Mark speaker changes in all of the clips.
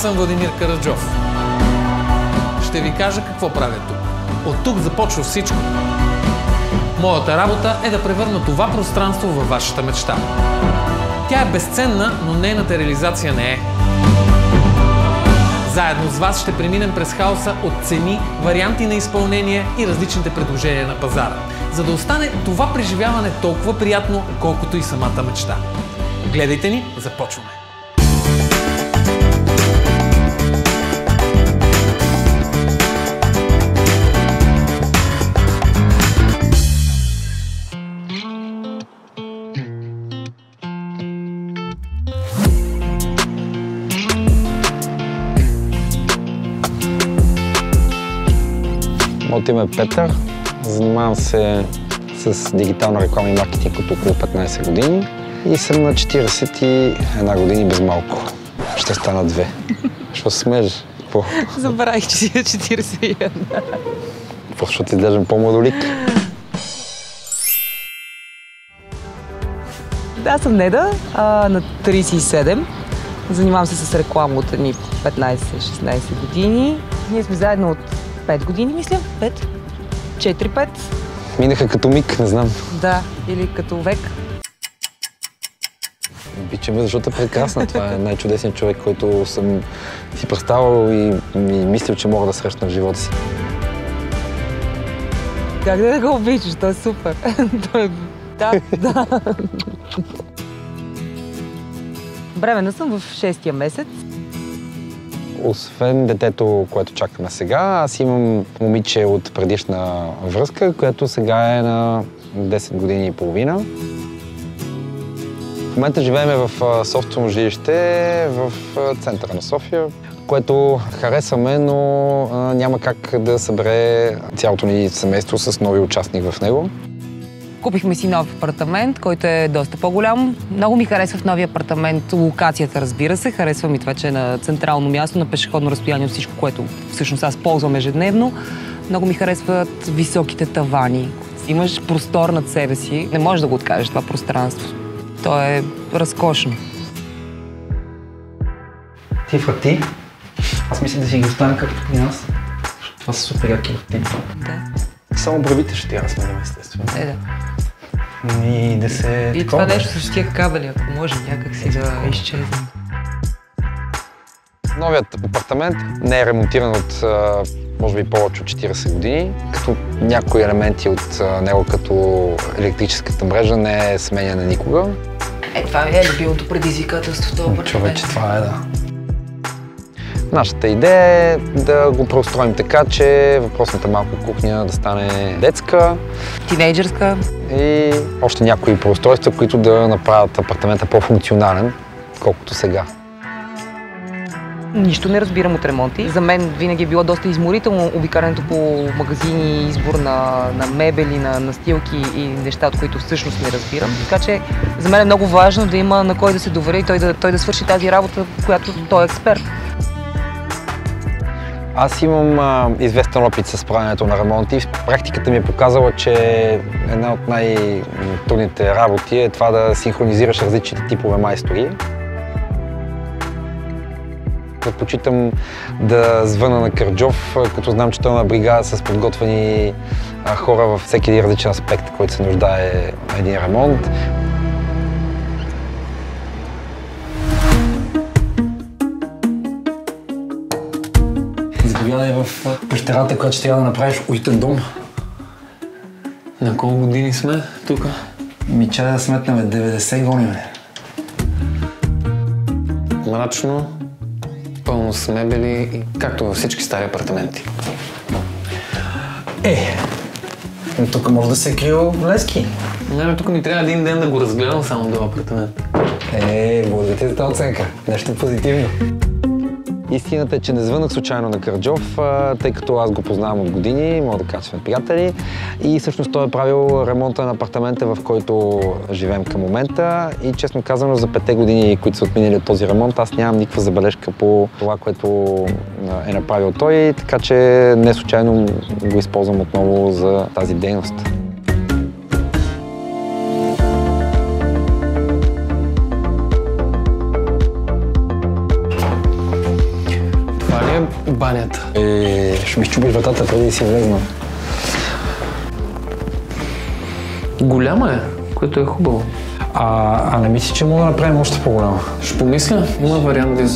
Speaker 1: Аз съм Владимир Караджов. Ще ви кажа какво правя тук. От тук започва всичко. Моята работа е да превърна това пространство във вашата мечта. Тя е безценна, но нейната реализация не е. Заедно с вас ще преминем през хаоса от цени, варианти на изпълнение и различните предложения на пазара, за да остане това преживяване толкова приятно, колкото и самата мечта. Гледайте ни, започваме!
Speaker 2: Моето име е Петър. Занимавам се с дигитална реклама и маркетинг от около 15 години и съм на 41 години без малко. Ще стана 2. Що се смееш?
Speaker 3: Забравих, че си е 41.
Speaker 2: Просто ще изглеждам по-младолик.
Speaker 3: Да, съм Неда, на 37. Занимавам се с реклама от 15-16 години. Ние сме заедно от 5 години, мисля. 5? 4-5.
Speaker 2: Минаха като миг, не знам.
Speaker 3: Да, или като век.
Speaker 2: Обичаме, защото е прекрасна. Това е най-чудесният човек, който съм си представил и мислил, че мога да срещна в живота си.
Speaker 3: Как да го обичаш? Той е супер. Да. Бременна съм в 6-тия месец.
Speaker 2: Освен детето, което чакаме сега, аз имам момиче от предишна връзка, която сега е на 10 години и половина. В момента живеем в собствено жилище в центъра на София, което харесваме, но няма как да събере цялото ни семейство с нови участник в него.
Speaker 3: Купихме си нов апартамент, който е доста по-голям. Много ми харесва в новия апартамент локацията, разбира се. Харесва ми това, че е на централно място, на пешеходно разстояние от всичко, което всъщност аз ползвам ежедневно. Много ми харесват високите тавани. Имаш простор над себе си. Не можеш да го откажеш това пространство. То е разкошно.
Speaker 4: Ти врати. Аз мисля да си ги оставим както при нас. Това са супер яки врати.
Speaker 3: Да.
Speaker 4: Само бравите ще трябва да сменим, естествено.
Speaker 3: Да.
Speaker 4: И да се...
Speaker 3: И това нещо с тия кабели, ако може някак си да изчезне.
Speaker 2: Новият апартамент не е ремонтиран от може би повече от 40 години, като някои елементи от него, като електрическата мрежа, не е сменяна никога.
Speaker 3: Това е любимото предизвикателство в този апартамент.
Speaker 4: Човече, това е, да.
Speaker 2: Нашата идея е да го преустроим така, че въпросната малка кухня да стане детска.
Speaker 3: Тинейджърска.
Speaker 2: И още някои преустройства, които да направят апартамента по-функционален, колкото сега.
Speaker 3: Нищо не разбирам от ремонти. За мен винаги е било доста изморително обикалянето по магазини, избор на мебели, на настилки и неща, от които всъщност не разбирам. Така че за мен е много важно да има на кой да се довери и той да свърши тази работа, в която той е експерт.
Speaker 2: Аз имам известен опит с правенето на ремонти. Практиката ми е показала, че една от най-трудните работи е това да синхронизираш различните типове майстори. Предпочитам да звъна на Караджов, като знам, че той има бригада с подготвени хора във всеки един различен аспект, който се нуждае един ремонт.
Speaker 4: Заповядай в пещерата, която ще трябва да направиш уютен дом.
Speaker 1: На колко години сме тук?
Speaker 4: Чай да сметнем 90 гониме.
Speaker 1: Мрачно, пълно с мебели, както във всички стари апартаменти.
Speaker 4: Но тук може да се крие Лески.
Speaker 1: Не, тук ми трябва един ден да го разгледам само до апартамент.
Speaker 4: Благодаря ти за тази оценка. Нещо позитивно.
Speaker 2: Истината е, че не звънах случайно на Караджов, тъй като аз го познавам от години, мога да кажа, че сме приятели. И всъщност той е правил ремонта на апартамента, в който живеем към момента. И честно казано, за 5 години, които са отминали от този ремонт, аз нямам никаква забележка по това, което е направил той, така че не случайно го използвам отново за тази дейност.
Speaker 1: банята.
Speaker 2: Ще ми щупиш вратата преди да си влезна.
Speaker 1: Голяма е, което е хубаво.
Speaker 2: А не мислиш, че мога да направим още по-голяма?
Speaker 1: Ще помисля, има вариант да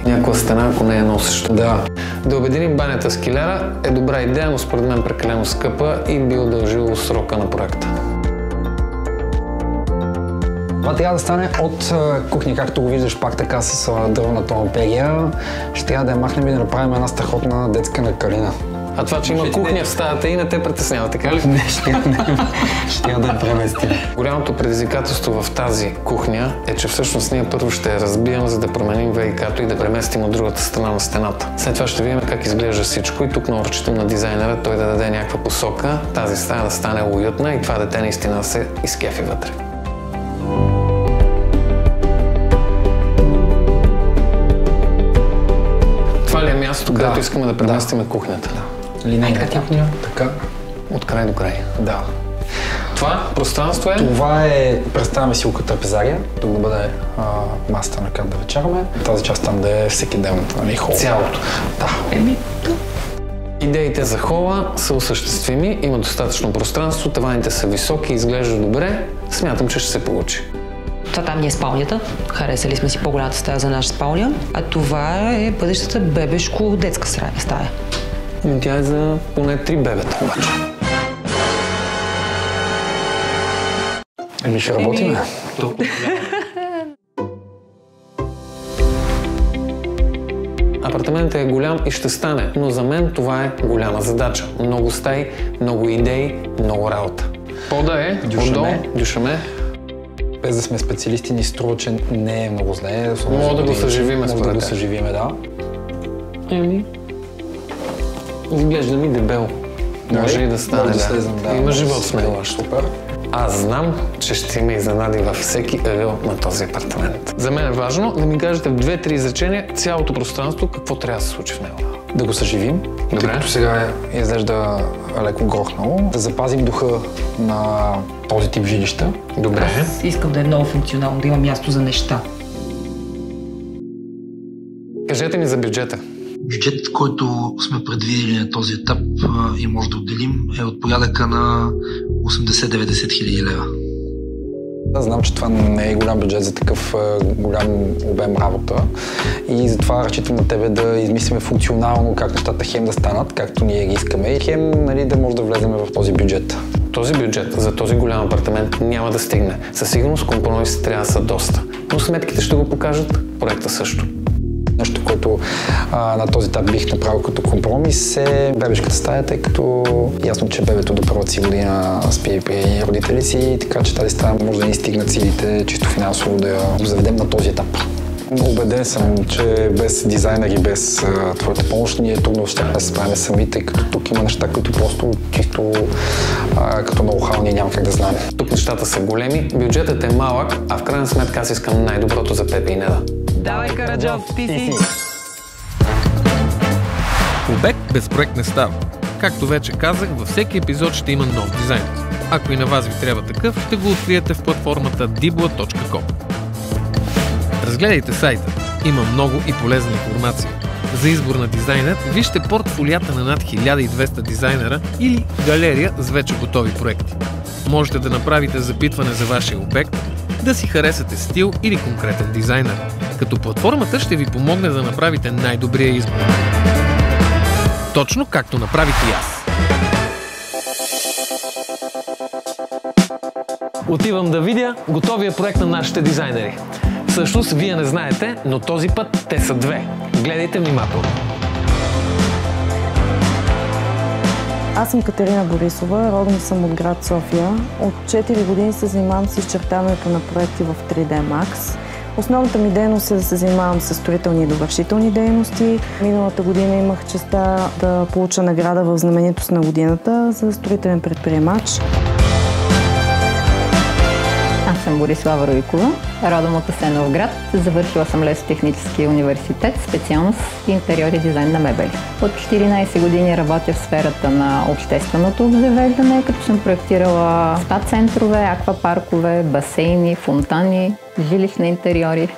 Speaker 1: някаква стена, ако не е носеща.
Speaker 2: Да.
Speaker 1: Да обединим банята с килера е добра идея, но според мен прекалено скъпа и би удължило срока на проекта.
Speaker 2: Това трябва да стане от кухня, както го виждаш пак така с дървната ламперия. Ще трябва да я махнем и да направим една страхотна детска накалина.
Speaker 1: А това, че има кухня в стаята и не те притеснява, така ли?
Speaker 2: Не, ще трябва да я преместим.
Speaker 1: Голямото предизвикателство в тази кухня е, че всъщност ние първо ще я разбием, за да променим ВИК-то и да преместим от другата страна на стената. След това ще видим как изглежда всичко и тук много разчитам на дизайнера той да даде някаква посока, тази стая да стане уютна и това дете наистина да се изкефи вътре. Това ли е мястото, където искаме да преместим кухнята?
Speaker 2: Линейна кухня, така.
Speaker 1: От край до край.
Speaker 2: Да.
Speaker 1: Това пространство е?
Speaker 2: Това е, представяме си трапезария, тук да бъде масата на как да вечераме. Тази част там да е всеки ден, нали, хол.
Speaker 1: Цялото?
Speaker 2: Да.
Speaker 1: Идеите за хола са осъществими, има достатъчно пространство, таваните са високи, изглежда добре. Смятам, че ще се получи.
Speaker 3: Това там ни е спалнята. Харесали сме си по-голямата стая за наша спалня. А това е бъдещата бебешко-детска стая.
Speaker 1: Тя е за поне 3 бебета обаче.
Speaker 2: Ще работим.
Speaker 1: Апартаментът е голям и ще стане, но за мен това е голяма задача. Много стаи, много идеи, много работа. Пода е, отдолу, дюшаме.
Speaker 2: Без да сме специалисти, ни струва, че не е много зле.
Speaker 1: Мога да го съживиме, според
Speaker 2: да го съживиме, да.
Speaker 1: Изглежда ми дебело. Може и да стане,
Speaker 2: да.
Speaker 1: Има живот в него.
Speaker 2: Супер.
Speaker 1: Аз знам, че ще има изненади във всеки ъгъл на този апартамент. За мен е важно да ми кажете в 2-3 изречения цялото пространство, какво трябва да се случи в него.
Speaker 2: Да го съживим, тъй като сега изглежда леко грохнало. Да запазим духа на този тип жилища.
Speaker 1: Добре.
Speaker 3: Аз искам да е много функционално, да има място за неща.
Speaker 1: Кажете ми за бюджета.
Speaker 5: Бюджетът, който сме предвидели на този етап и може да отделим, е от порядъка на 80-90 хиляди лева.
Speaker 2: Знам, че това не е голям бюджет за такъв голям обем работа и затова разчитам на тебе да измислиме функционално как нещата хем да станат, както ние ги искаме и хем, нали, да може да влезем в този бюджет.
Speaker 1: Този бюджет за този голям апартамент няма да стигне. Със сигурност компромисите трябва да са доста, но сметките ще го покажат, проекта също.
Speaker 2: Нещо, което на този етап бих направил като компромис е бебешката стая, тъй като ясно, че бебето до първата си година спи при родители си, така че тази стая може да ни стигнат силите чисто финансово да я заведем на този етап. Убеден съм, че без дизайнер и без твоята помощ ние трудно ще да се справим сами, тъй като тук има неща, които просто чисто като ноу-хау ние няма как да знаем.
Speaker 1: Тук нещата са големи, бюджетът е малък, а в крайна сметка аз искам най-доброто за Пепи и Неда.
Speaker 3: Давай, Караджов, ти си!
Speaker 6: Обект без проект не става. Както вече казах, във всеки епизод ще има нов дизайн. Ако и на вас ви трябва такъв, ще го откриете в платформата dibla.com. Разгледайте сайта. Има много и полезна информация. За избор на дизайнер вижте портфолията на над 1200 дизайнера или галерия с вече готови проекти. Можете да направите запитване за вашия обект, да си харесате стил или конкретен дизайнер, като платформата ще ви помогне да направите най-добрия избор. Точно както направих и аз.
Speaker 1: Отивам да видя готовия проект на нашите дизайнери. Всъщност, вие не знаете, но този път те са две. Гледайте внимателно.
Speaker 7: Аз съм Катерина Борисова, родом съм от град София. От 4 години се занимавам с изчертаването на проекти в 3D Max. Основната ми дейност е да се занимавам с строителни и довършителни дейности. Миналата година имах честта да получа награда в знаменитост на годината за строителен предприемач.
Speaker 8: Аз съм Борислава Руйкова, родом от Асеновград. Завършила съм Лесотехническия университет, специалност интериор и дизайн на мебели. От 14 години работя в сферата на общественото обзавеждане, като съм проектирала спа-центрове, аквапаркове, басейни, фонтани, жилищни интериори.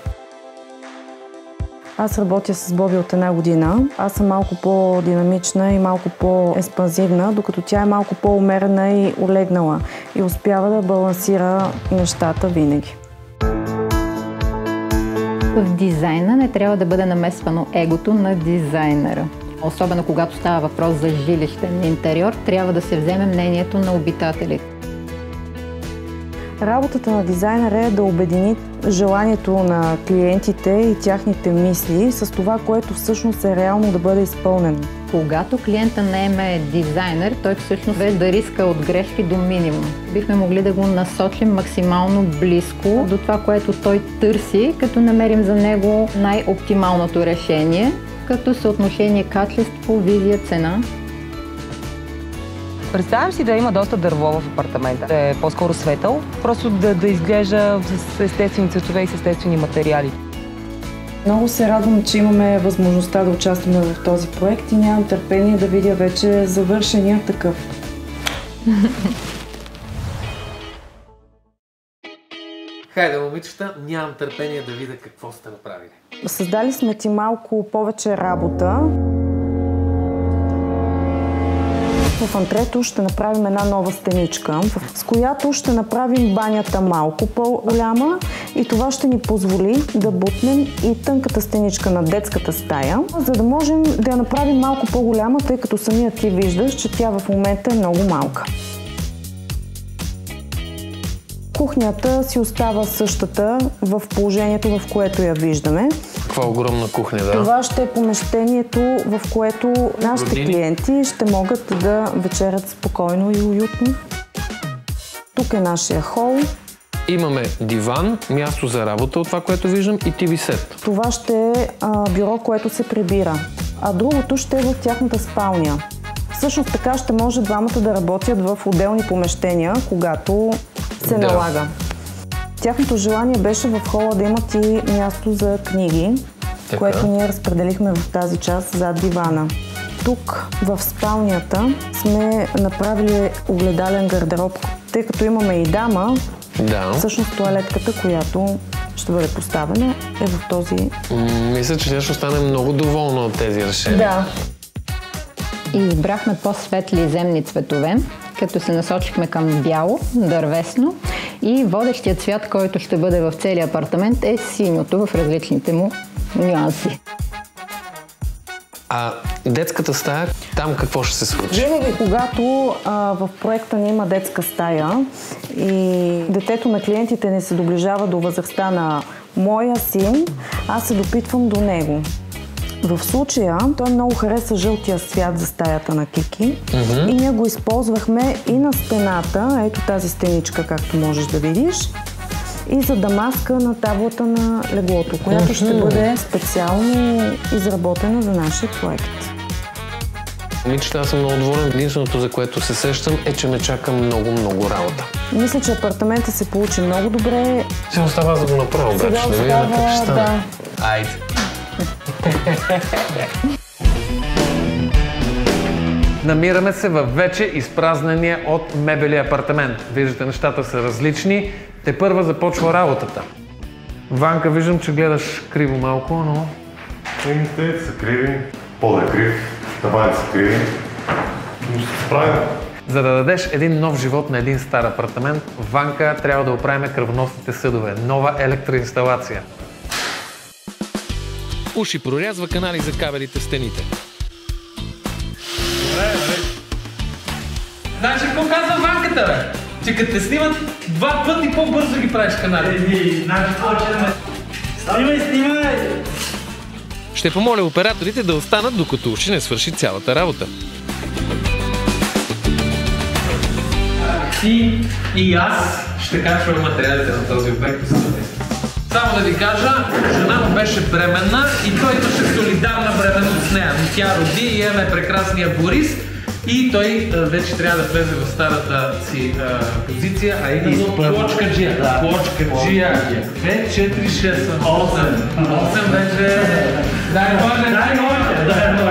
Speaker 7: Аз работя с Боби от 1 година. Аз съм малко по-динамична и малко по-експанзивна, докато тя е малко по-умерена и олегнала и успява да балансира нещата винаги.
Speaker 8: В дизайна не трябва да бъде намесвано егото на дизайнера. Особено когато става въпрос за жилищен интериор, трябва да се вземе мнението на обитателите.
Speaker 7: Работата на дизайнера е да обедини желанието на клиентите и тяхните мисли с това, което всъщност е реално да бъде изпълнено.
Speaker 8: Когато клиента наеме дизайнер, той всъщност да риска от грешки до минимум. Бихме могли да го насочим максимално близко до това, което той търси, като намерим за него най-оптималното решение, като съотношение качество, визия, цена.
Speaker 3: Представям си да има доста дърво в апартамента, да е по-скоро светъл, просто да изглежда с естествени цветове и с естествени материали.
Speaker 7: Много се радвам, че имаме възможността да участваме в този проект и нямам търпение да видя вече завършения такъв.
Speaker 1: Хайде, момичета, нямам търпение да видя какво сте направили.
Speaker 7: Създали сме ти малко повече работа. В антрето ще направим една нова стеничка, с която ще направим банята малко по-голяма и това ще ни позволи да бутнем и тънката стеничка на детската стая, за да можем да я направим малко по-голяма, тъй като самият ти виждаш, че тя в момента е много малка. Кухнята си остава същата в положението, в което я виждаме.
Speaker 1: Каква огромна кухня, да?
Speaker 7: Това ще е помещението, в което нашите клиенти ще могат да вечерят спокойно и уютно. Тук е нашия хол.
Speaker 1: Имаме диван, място за работа от това, което виждам, и TV сет.
Speaker 7: Това ще е бюро, което се прибира, а другото ще е в тяхната спалня. Всъщност така ще може двамата да работят в отделни помещения, когато се налага. Тяхното желание беше в хола да имат и място за книги, което ние разпределихме в тази част зад дивана. Тук в спалнята сме направили огледален гардероб, тъй като имаме и дама. Всъщност тоалетката, която ще бъде поставена, е в този...
Speaker 1: Мисля, че тя ще остане много доволна от тези решения.
Speaker 7: Да.
Speaker 8: Избрахме по-светли земни цветове, като се насочихме към бяло, дървесно и водещият цвят, който ще бъде в целия апартамент, е синьото в различните му нюанси.
Speaker 1: А детската стая, там какво ще се случи?
Speaker 7: Винаги, когато в проекта ни има детска стая и детето на клиентите не се доближава до възрастта на моя син, аз се допитвам до него. В случая той много хареса жълтия цвят за стаята на Кики и ние го използвахме и на стената, ето тази стеничка, както можеш да видиш, и за дамаска на таблата на леглото, която ще бъде специално изработена за нашия проект.
Speaker 1: Момичета, аз съм много доволен. Единственото, за което се сещам, е, че ме чака много работа.
Speaker 7: Мисля, че апартаментът се получи много добре.
Speaker 1: Сега остава аз да го направя, обаче. Да видим как ще стане. Айде! Намираме се във вече изпразнения от мебели апартамент. Виждате, нещата са различни. Тепърва започва работата. Ванка, виждам, че гледаш криво малко, но...
Speaker 9: Стените са криви, пода е крив, таваните са криви. Но ще се справим.
Speaker 1: За да дадеш един нов живот на един стар апартамент, Ванка трябва да оправим кръвоносните съдове. Нова електроинсталация. Уши прорязва канали за кабелите в стените. Добре. Значи, какво казва Ванката, бе? Че като те снимат 2 пъти по-бързо ги правиш канали.
Speaker 4: Значи, снимай!
Speaker 6: Ще помоля операторите да останат, докато Уши не свърши цялата работа.
Speaker 1: Ти и аз ще качваме материалите на този обект. Само да ви кажа, жена му беше бременна и той имаше солидарна бременност с нея. Тя роди и имаме прекрасния Борис и той вече трябва да влезе в старата си позиция, а именно плочкаджия. Плочкаджия. 2, 4, 6, 8. 8 вече... Дай може!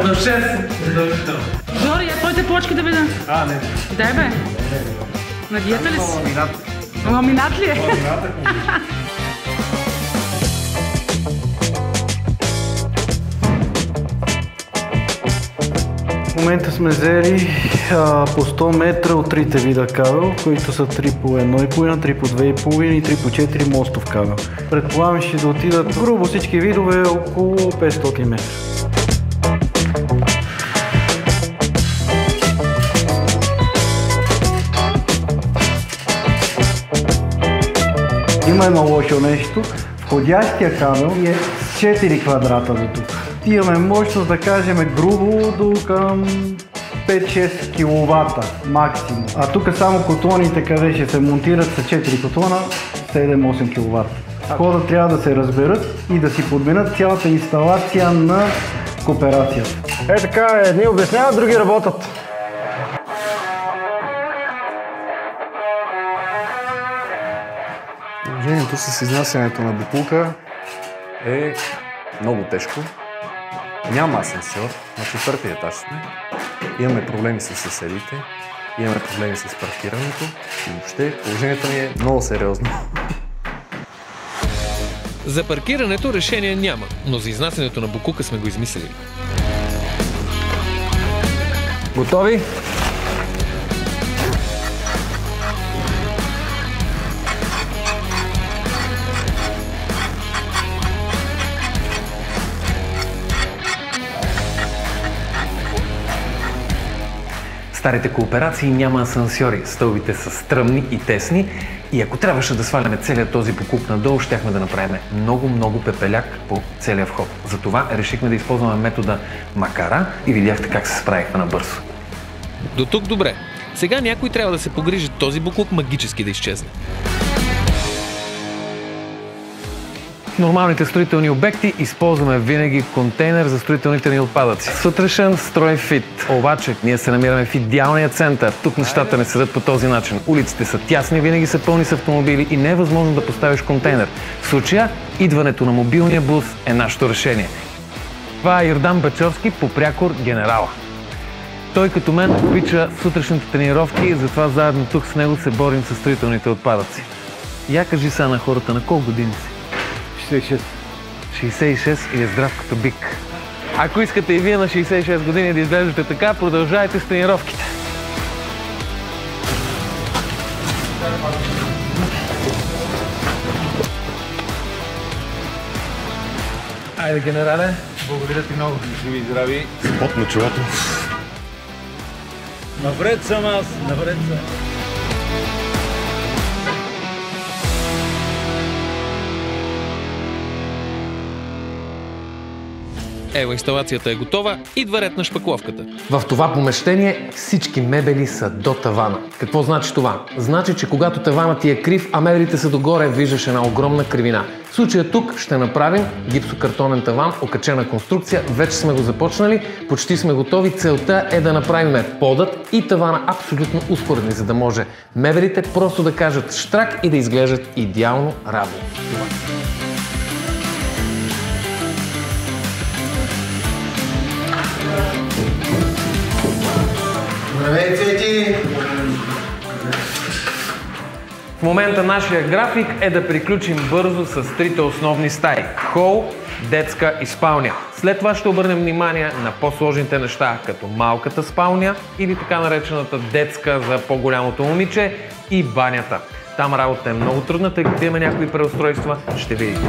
Speaker 1: До 6.
Speaker 10: Жори, твоите плочки да видя.
Speaker 9: Не.
Speaker 10: Дай бе. На диета ли си? Ламинат ли е?
Speaker 4: В момента сме взели по 100 метра от трите вида кабел, които са 3 по 1,5, 3 по 2,5 и 3 по 4 мостов кабел. Предполагам, ще да отидат грубо всички видове около 500 метра. Има едно лошо нещо. Входящия кабел е 4 квадрата до тук. Имаме мощност, да кажем, грубо до към 5-6 кВт максимум. А тук само котлоните, къде ще се монтират са 4 котлона, 7-8 кВт. Хората трябва да се разберат и да си подменят цялата инсталация на кооперацията.
Speaker 2: Така, едни обясняват, други работят.
Speaker 11: Положението с изнасянето на боклука е много тежко. Няма асансьор, на 4-ти етаж сме. Имаме проблеми с съседите, имаме проблеми с паркирането и въобще положението ни е много сериозно.
Speaker 6: За паркирането решение няма, но за изнасянето на боклука сме го измислили.
Speaker 2: Готови?
Speaker 1: Старите кооперации няма асансьори, стълбите са стръмни и тесни и ако трябваше да сваляме целият този боклук надолу, щяхме да направим много пепеляк по целия вход. Затова решихме да използваме метода макара и видяхте как се справихме набързо.
Speaker 6: До тук добре. Сега някой трябва да се погрижи този боклук магически да изчезне.
Speaker 1: В нормалните строителни обекти използваме винаги контейнер за строителните ни отпадъци. Сутрешен стройфит. Обаче ние се намираме в идеалния център. Тук нещата не седат по този начин. Улиците са тясни, винаги са пълни с автомобили и не е възможно да поставиш контейнер. В случая идването на мобилния бус е нашето решение. Това е Йордан Бачовски по прякор генерала. Той като мен обича сутрешните тренировки и затова заедно тук с него се борим с строителните отпадъци. Я кажи сега на хората, на колко години си? 66 и е здрав като бик. Ако искате и вие на 66 години да изглеждате така, продължайте с тренировките. Айде, генерале.
Speaker 12: Благодаря ти много. Живи и здрави.
Speaker 9: Пот на челото.
Speaker 12: Навред съм аз. Навред съм.
Speaker 6: Ева, инсталацията е готова, идва ред на шпакловката.
Speaker 1: В това помещение всички мебели са до тавана. Какво значи това? Значи, че когато таванът ти е крив, а мебелите са догоре, виждаш една огромна кривина. В случая тук ще направим гипсокартонен таван, окачена конструкция. Вече сме го започнали, почти сме готови. Целта е да направим подът и тавана абсолютно успоредни, за да може мебелите просто да кажат штрак и да изглеждат идеално равно.
Speaker 12: Здравей, Цвети!
Speaker 1: В момента нашия график е да приключим бързо с трите основни стаи – хол, детска и спалня. След това ще обърнем внимание на по-сложните неща, като малката спалня или така наречената детска за по-голямото момиче и банята. Там работа е много трудна, тъй като има някои преустройства, ще видите.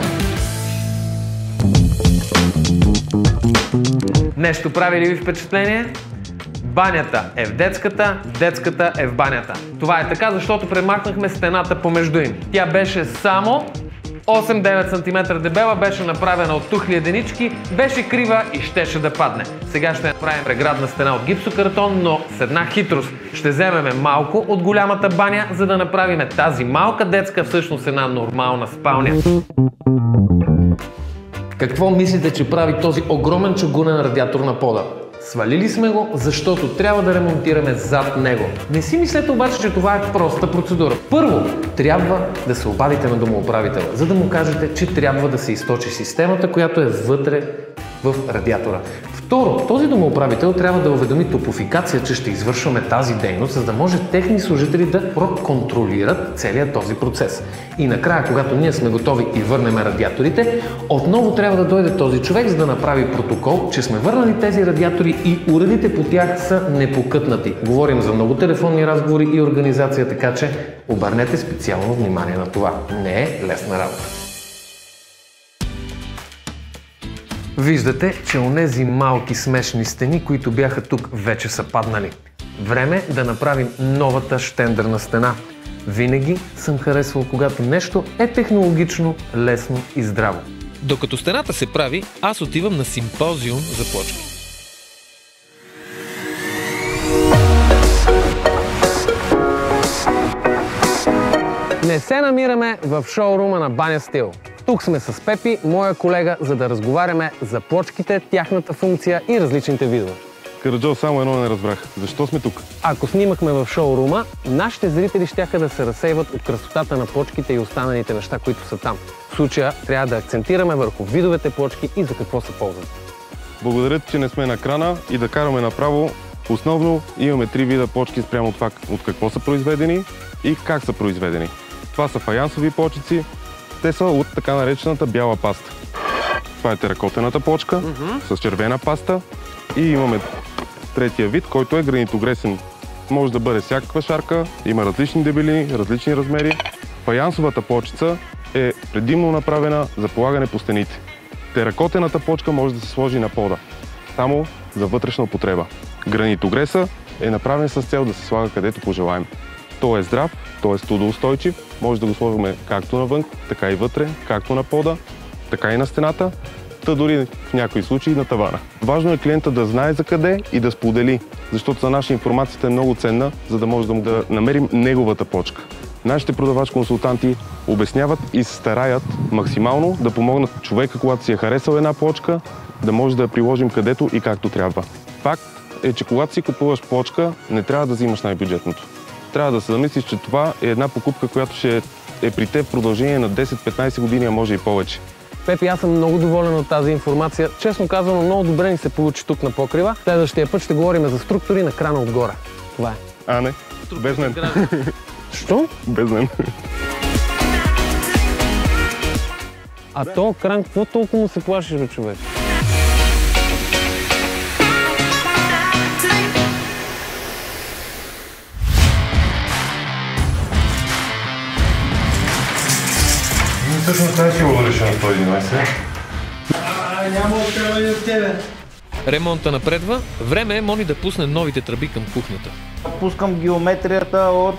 Speaker 1: Нещо прави ли ви впечатление? Банята е в детската, детската е в банята. Това е така, защото премахнахме стената помежду им. Тя беше само 8-9 см дебела, беше направена от тухли единички, беше крива и щеше да падне. Сега ще направим преградна стена от гипсокартон, но с една хитрост. Ще вземем малко от голямата баня, за да направим тази малка детска всъщност една нормална спалня. Какво мислите, че прави този огромен чугунен радиатор на пода? Свалили сме го, защото трябва да ремонтираме зад него. Не си мислете обаче, че това е проста процедура. Първо, трябва да се обадите на домоуправителя, за да му кажете, че трябва да се източи системата, която е вътре в радиатора. Второ, този домоуправител трябва да уведоми Топлофикация, че ще извършваме тази дейност, за да може техни служители да контролират целият този процес. И накрая, когато ние сме готови и върнем радиаторите, отново трябва да дойде този човек, за да направи протокол, че сме върнали тези радиатори и уредите по тях са непокътнати. Говорим за много телефонни разговори и организация, така че обърнете специално внимание на това. Не е лесна работа. Виждате, че онези малки смешни стени, които бяха тук, вече са паднали. Време да направим новата щендърна стена. Винаги съм харесвал, когато нещо е технологично, лесно и здраво.
Speaker 6: Докато стената се прави, аз отивам на симпозиум за плочки.
Speaker 1: Не се намираме в шоурума на Баня Стил. Тук сме с Пепи, моя колега, за да разговаряме за плочките, тяхната функция и различните видове.
Speaker 9: Караджов, само едно не разбрах. Защо сме тук?
Speaker 1: Ако снимахме в шоурума, нашите зрители щяха да се разсейват от красотата на плочките и останалите неща, които са там. В случая трябва да акцентираме върху видовете плочки и за какво се ползват.
Speaker 9: Благодаря, че не сме на крана и да караме направо. Основно имаме 3 вида плочки спрямо това от какво са произведени и как са произведени. Това са фаянсови плочици. Те са от така наречената бяла паста. Това е теракотената плочка с червена паста. И имаме третия вид, който е гранитогресен. Може да бъде всякаква шарка, има различни дебелини, различни размери. Фаянсовата плочица е предимно направена за полагане по стените. Теракотената плочка може да се сложи на пода, само за вътрешна употреба. Гранитогреса е направен с цел да се слага където пожелаем. Той е здрав, той е студоустойчив, може да го сложим както навън, така и вътре, както на пода, така и на стената, та дори в някои случаи на тавана. Важно е клиента да знае за къде и да сподели, защото за наша информацията е много ценна, за да може да намерим неговата плочка. Нашите продавач-консултанти обясняват и се стараят максимално да помогнат човека, когато си е харесал една плочка, да може да я приложим където и както трябва. Факт е, че когато си купуваш плочка, не трябва да взимаш най-бюджетното. Трябва да се замислиш, че това е една покупка, която ще е при теб в продължение на 10-15 години, а може и повече.
Speaker 1: Пепи, аз съм много доволен от тази информация. Честно казано, много добре ни се получи тук на покрива. Следващия път ще говорим за структури на крана отгоре. Това е.
Speaker 9: А, не. Без мен.
Speaker 1: Що?
Speaker 9: Без мен.
Speaker 1: А то кран, какво толкова му се плашиш, бе, човек?
Speaker 9: Всъщност не си го върши на 111.
Speaker 12: Няма отправени от тебе.
Speaker 6: Ремонта напредва. Време е Мони да пусне новите тръби към кухнята.
Speaker 12: Пускам геометрията от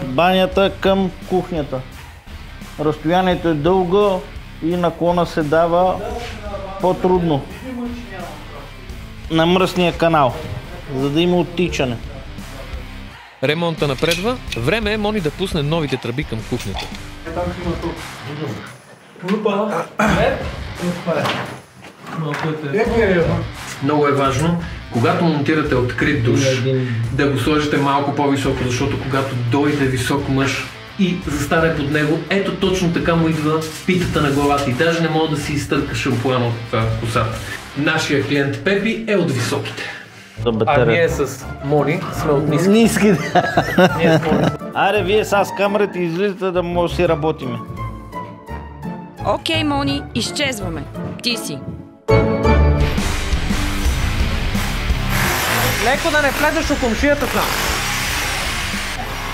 Speaker 12: банята към кухнята. Разстоянието е дълго и наклона се дава по-трудно на мръсния канал, за да има оттичане.
Speaker 6: Ремонта напредва. Време е Мони да пусне новите тръби към кухнята.
Speaker 1: Много е важно, когато монтирате открит душ, да го сложите малко по-високо, защото когато дойде висок мъж и застане под него, ето точно така му идва питата на главата и даже не може да си изтърка шампуан от косата. Нашия клиент Пепи е от високите. А ние с Мони сме от ниски.
Speaker 12: Ниски, Аре, вие сега с камерата излизате да може да си работиме.
Speaker 13: Окей, Мони, изчезваме. Ти си.
Speaker 1: Леко да не влезеш у комшията сам.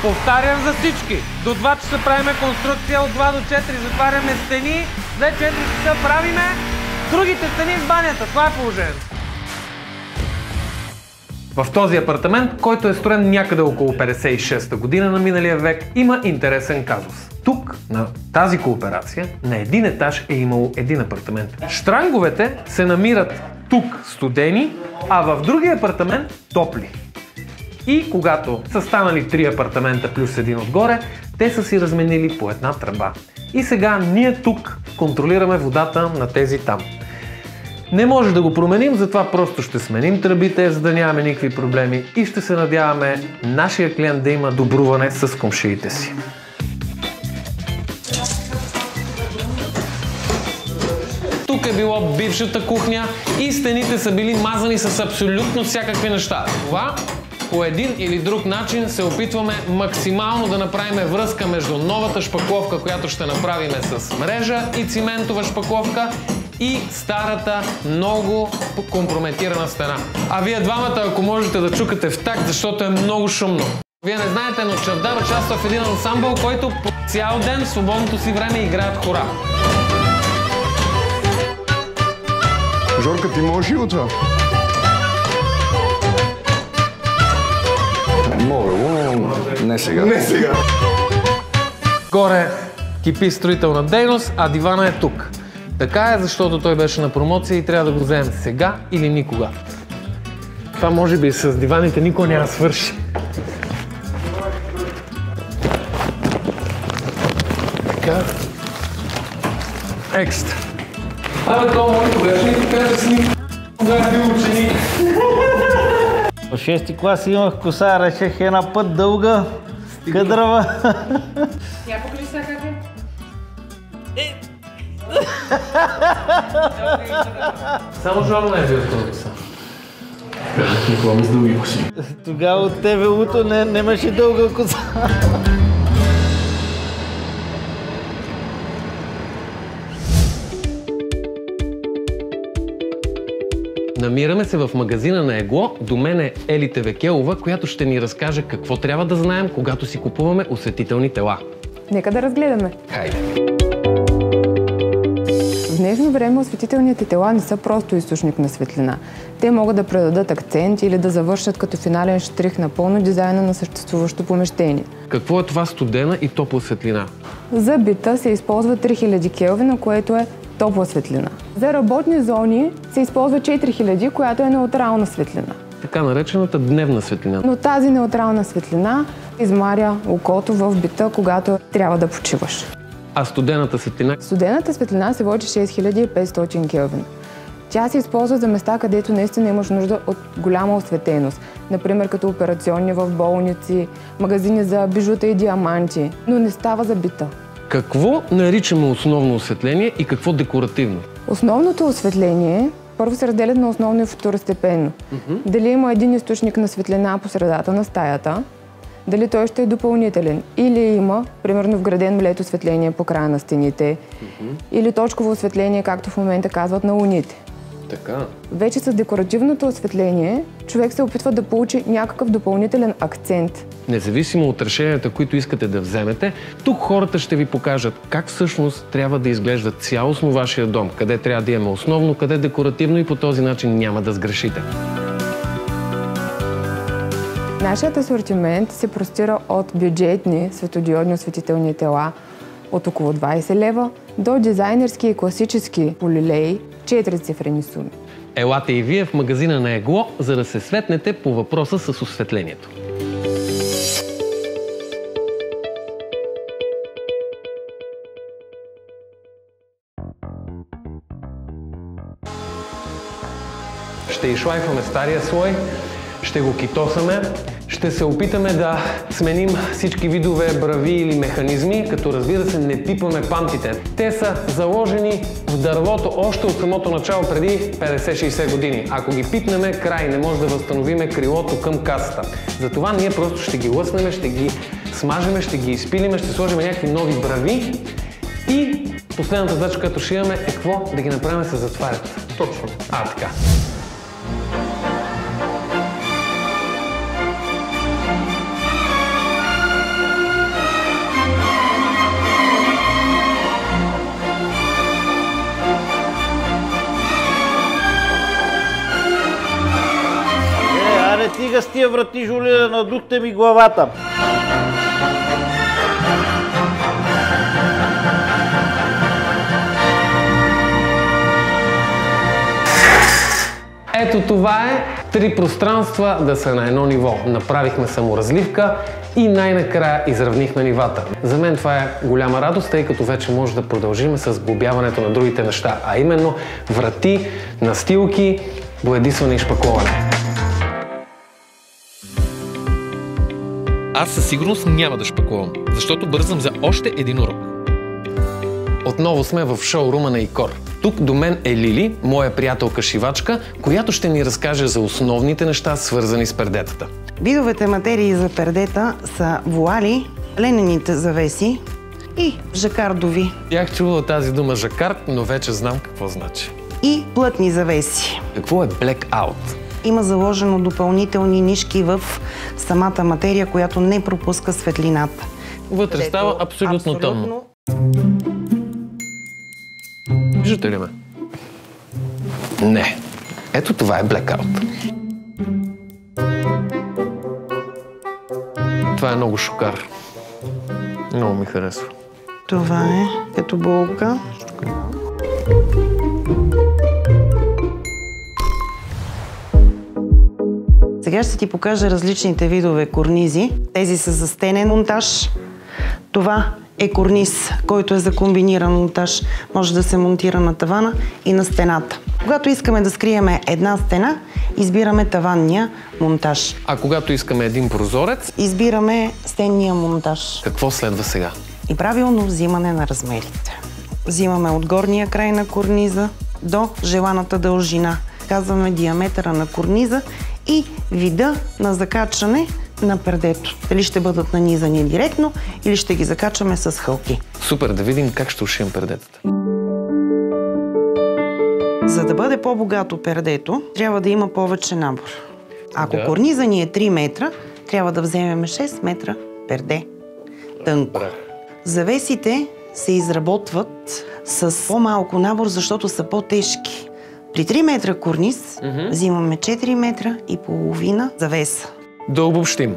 Speaker 1: Повтарям за всички. До 2 часа правиме конструкция, от 2 до 4 затваряме стени, след 4 часа правиме другите стени в банята. Това е положението. В този апартамент, който е строен някъде около 56-та година на миналия век, има интересен казус. Тук, на тази кооперация, на един етаж е имало един апартамент. Щранговете се намират тук студени, а в другия апартамент топли. И когато са станали 3 апартамента плюс един отгоре, те са си разменили по една тръба. И сега ние тук контролираме водата на тези там. Не може да го променим, затова просто ще сменим тръбите, за да нямаме никакви проблеми и ще се надяваме нашия клиент да има добруване с комшиите си. Тук Тук е било бившата кухня и стените са били мазани с абсолютно всякакви неща. Това по един или друг начин се опитваме максимално да направим връзка между новата шпакловка, която ще направим с мрежа и циментова шпакловка, и старата, много компрометирана стена. А вие двамата, ако можете да чукате в такт, защото е много шумно. Вие не знаете, но Чавдар участва в един ансамбъл, който по цял ден в свободното си време играят хора.
Speaker 14: Жорка, ти можеш ли от това? Мога, но не сега. Не сега.
Speaker 1: Горе кипи строителна дейност, а дивана е тук. Така е, защото той беше на промоция и трябва да го вземем сега или никога. Това може би с диваните никога няма да свърши. Така. Екстра. Абе, това моето беше и така да си когато бил ученик.
Speaker 12: В 6-ти клас имах коса, решех една път дълга, къдрава.
Speaker 10: Я покажи сега как е.
Speaker 1: Само Жоро не е бил това коса.
Speaker 14: Никога ми с дълги коси.
Speaker 12: Тогава от ТВУ-то нямаше дълга коса.
Speaker 1: Намираме се в магазина на Егло. До мен е Ели Тевекелова, която ще ни разкаже какво трябва да знаем, когато си купуваме осветителни тела.
Speaker 15: Нека да разгледаме.
Speaker 1: Хайде!
Speaker 15: В днешно време осветителните тела не са просто източник на светлина. Те могат да предадат акцент или да завършат като финален штрих на пълно дизайна на съществуващо помещение.
Speaker 1: Какво е това студена и топла светлина?
Speaker 15: За бита се използва 3000 келвина, което е топла светлина. За работни зони се използва 4000, която е неутрална светлина.
Speaker 1: Така наречената дневна светлина.
Speaker 15: Но тази неутрална светлина измаря окото в бита, когато трябва да почиваш.
Speaker 1: А студената светлина?
Speaker 15: Студената светлина се води 6500 келвин. Тя се използва за места, където наистина имаш нужда от голяма осветеност. Например, като операционни в болници, магазини за бижута и диаманти. Но не става за бита.
Speaker 1: Какво наричаме основно осветление и какво декоративно?
Speaker 15: Основното осветление първо се разделят на основно и второстепенно. Дали има един източник на светлина по средата на стаята, дали той ще е допълнителен. Или има, примерно, вграден лед осветление по края на стените, или точково осветление, както в момента казват, на луните.
Speaker 1: Така.
Speaker 15: Вече с декоративното осветление човек се опитва да получи някакъв допълнителен акцент.
Speaker 1: Независимо от решенията, които искате да вземете, тук хората ще ви покажат как всъщност трябва да изглежда цялостно вашия дом, къде трябва да имаме основно, къде декоративно, и по този начин няма да сгрешите.
Speaker 15: Нашият асортимент се простира от бюджетни светодиодни осветителни тела от около 20 лева до дизайнерски и класически полилеи 4-цифрени суми.
Speaker 1: Елате и вие в магазина на Егло, за да се светнете по въпроса с осветлението. Ще изшлайфваме стария слой, ще го китосаме, ще се опитаме да сменим всички видове брави или механизми, като разбира се не пипаме пампите. Те са заложени в дървото още от самото начало преди 50-60 години. Ако ги пипнеме, край, не може да възстановиме крилото към касата. Затова ние просто ще ги лъснеме, ще ги смажеме, ще ги изпилиме, ще сложим някакви нови брави и последната задача, която ще имаме, е какво? Да ги направим се затварят. Точно. Така.
Speaker 12: Стига с тия врати, Жулия, надухте ми главата.
Speaker 1: Ето това е 3 пространства да са на едно ниво. Направихме саморазливка и най-накрая изравнихме нивата. За мен това е голяма радост, тъй като вече може да продължим с глобяването на другите неща, а именно врати, настилки, боядисване и шпакловане.
Speaker 6: Аз със сигурност няма да шпаклувам, защото бързам за още един урок.
Speaker 1: Отново сме в шоурума на Икор. Тук до мен е Лили, моя приятелка шивачка, която ще ни разкаже за основните неща, свързани с пердетата.
Speaker 16: Видовете материи за пердета са вуали, ленените завеси и жакардови.
Speaker 1: Бях чувала тази дума жакард, но вече знам какво значи.
Speaker 16: И плътни завеси.
Speaker 1: Какво е blackout?
Speaker 16: Има заложено допълнителни нишки в самата материя, която не пропуска светлината.
Speaker 1: Вътре става абсолютно тъмно. Виждате ли ме? Не. Ето това е blackout. Това е много шокар. Много ми харесва.
Speaker 16: Това е като булка. Сега ще ти покажа различните видове корнизи. Тези са за стенен монтаж. Това е корниз, който е за комбиниран монтаж. Може да се монтира на тавана и на стената. Когато искаме да скриеме една стена, избираме таванния монтаж.
Speaker 1: А когато искаме един прозорец?
Speaker 16: Избираме стенния монтаж.
Speaker 1: Какво следва сега?
Speaker 16: И правилно взимане на размерите. Взимаме от горния край на корниза до желаната дължина. Казваме диаметъра на корниза и вида на закачане на пердето. Дали ще бъдат нанизани директно или ще ги закачаме с хълки.
Speaker 1: Супер, да видим как ще ушием пердетата.
Speaker 16: За да бъде по-богато пердето, трябва да има повече набор. Ако корниза ни е 3 метра, трябва да вземем 6 метра перде. Тънко. Завесите се изработват с по-малко набор, защото са по-тежки. При 3 метра корниз взимаме 4 метра и половина завеса.
Speaker 1: Да обобщим.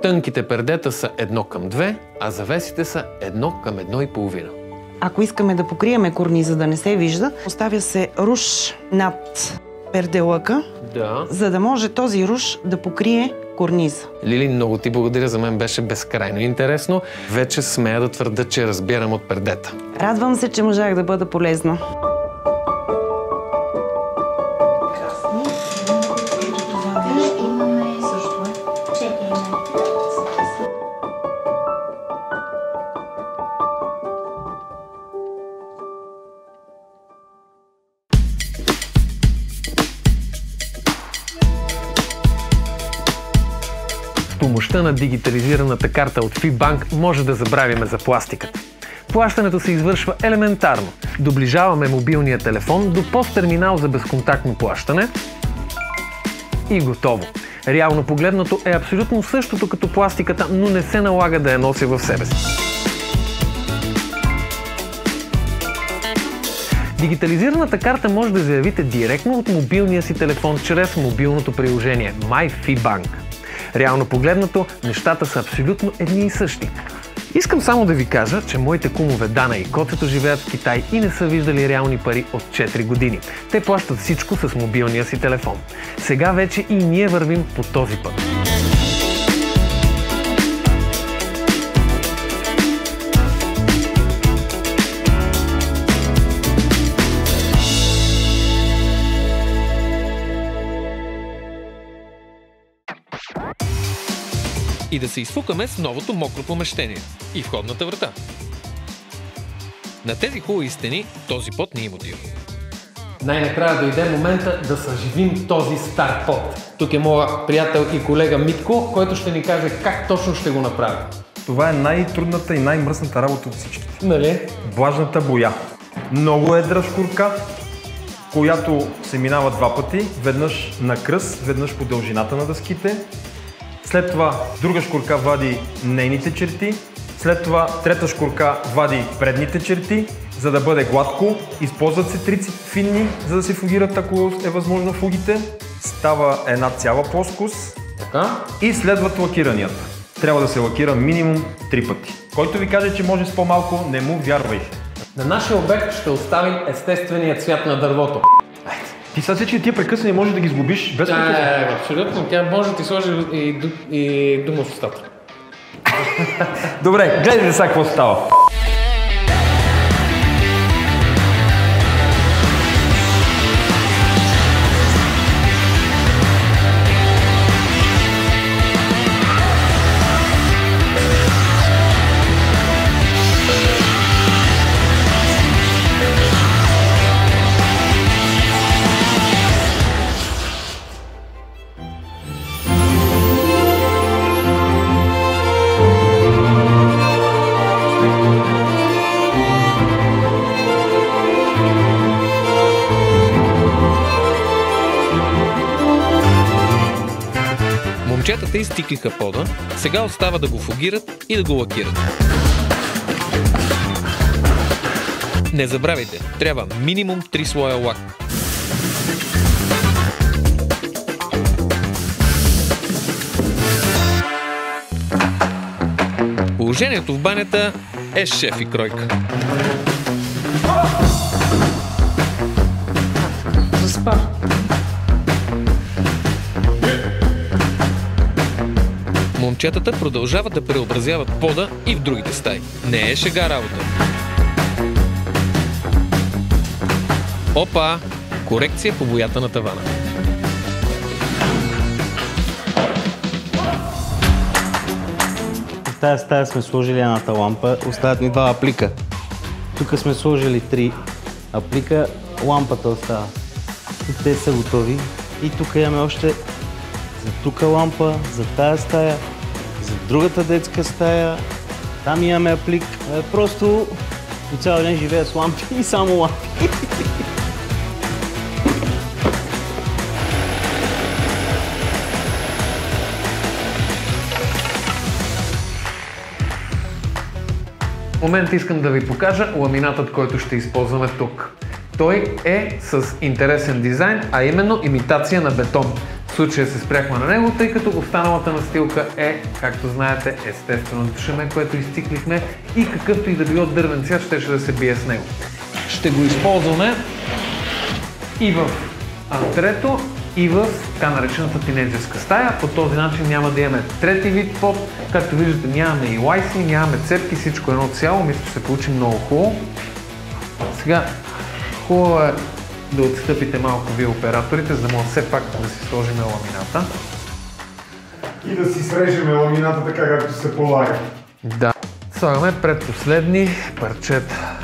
Speaker 1: Тънките пердета са 1:2, а завесите са 1:1,5.
Speaker 16: Ако искаме да покриеме корниза да не се вижда, поставя се руш над перделъка, за да може този руш да покрие корниза.
Speaker 1: Лили, много ти благодаря, за мен беше безкрайно интересно. Вече смея да твърда, че разбирам от пердета.
Speaker 16: Радвам се, че можах да бъда полезна.
Speaker 1: С помощта на дигитализираната карта от FIBank може да забравяме за пластиката. Плащането се извършва елементарно. Доближаваме мобилния телефон до POS-терминал за безконтактно плащане и готово. Реално погледнато е абсолютно същото като пластиката, но не се налага да я нося в себе си. Дигитализираната карта може да заявите директно от мобилния си телефон чрез мобилното приложение MyFiBank. Реално погледнато, нещата са абсолютно едни и същи. Искам само да ви кажа, че моите кумове Дана и Коцето живеят в Китай и не са виждали реални пари от 4 години. Те плащат всичко с мобилния си телефон. Сега вече и ние вървим по този път. И да се изфукаме с новото мокро помещение и входната врата. На тези хубави стени този пот не им отива. Най-накрая дойде момента да съживим този стар пот. Тук е моя приятел и колега Митко, който ще ни каже как точно ще го направи.
Speaker 17: Това е най-трудната и най-мръсната работа от всичките.
Speaker 1: Нали?
Speaker 17: Влажната боя. Много едра шкурка, която се минава 2 пъти. Веднъж на кръст, веднъж по дължината на дъските. След това друга шкурка вади нейните черти. След това трета шкурка вади предните черти, за да бъде гладко. Използват се трици финни, за да се фугират, ако е възможно фугите. Става една цяла плоскост.
Speaker 1: Така.
Speaker 17: И следват лакиранията. Трябва да се лакира минимум 3 пъти. Който ви каже, че може с по-малко, не му вярвайте.
Speaker 1: На нашия обект ще оставим естествения цвят на дървото.
Speaker 17: Ти сега че тия прекъсвания може да ги сглобиш без прекъсване.
Speaker 1: Абсолютно. Тя може да ти сложи и дума в устата.
Speaker 17: Добре, гледайте сега какво става.
Speaker 6: Дизайнерите изтиклиха пода, сега остава да го фугират и да го лакират. Не забравяйте, трябва минимум 3 слоя лак. Положението в банята е шеф и кройка.
Speaker 10: Заспа.
Speaker 6: Момчетата продължават да преобразяват пода и в другите стаи. Не е шега работа. Опа! Корекция по боята на тавана.
Speaker 12: В тази стая сме сложили едната лампа, остават ни 2 аплика. Тук сме сложили 3 аплика, лампата остава. И те са готови. И тук имаме още за тук лампа, за тая стая, за другата детска стая. Там имаме аплик. Просто по цял ден живея с лампи и само лампи.
Speaker 1: В момента искам да ви покажа ламинатът, който ще използваме тук. Той е с интересен дизайн, а именно имитация на бетон. В случая се спряхме на него, тъй като останалата настилка е, както знаете, естествено шеме, което изциклихме и какъвто и да било дървен цвят щеше да се бие с него. Ще го използваме и в антрето, и в така наречената тинейджерска стая. По този начин няма да имаме трети вид под. Както виждате, нямаме и лайси, нямаме цепки, всичко едно цяло. Мисля, че се получи много хубаво. Сега, хубаво е да отстъпите малко вие операторите, за да може все пак да си сложим ламината.
Speaker 18: И да си срежем ламината така, както се полага.
Speaker 1: Да. Слагаме предпоследни парчета.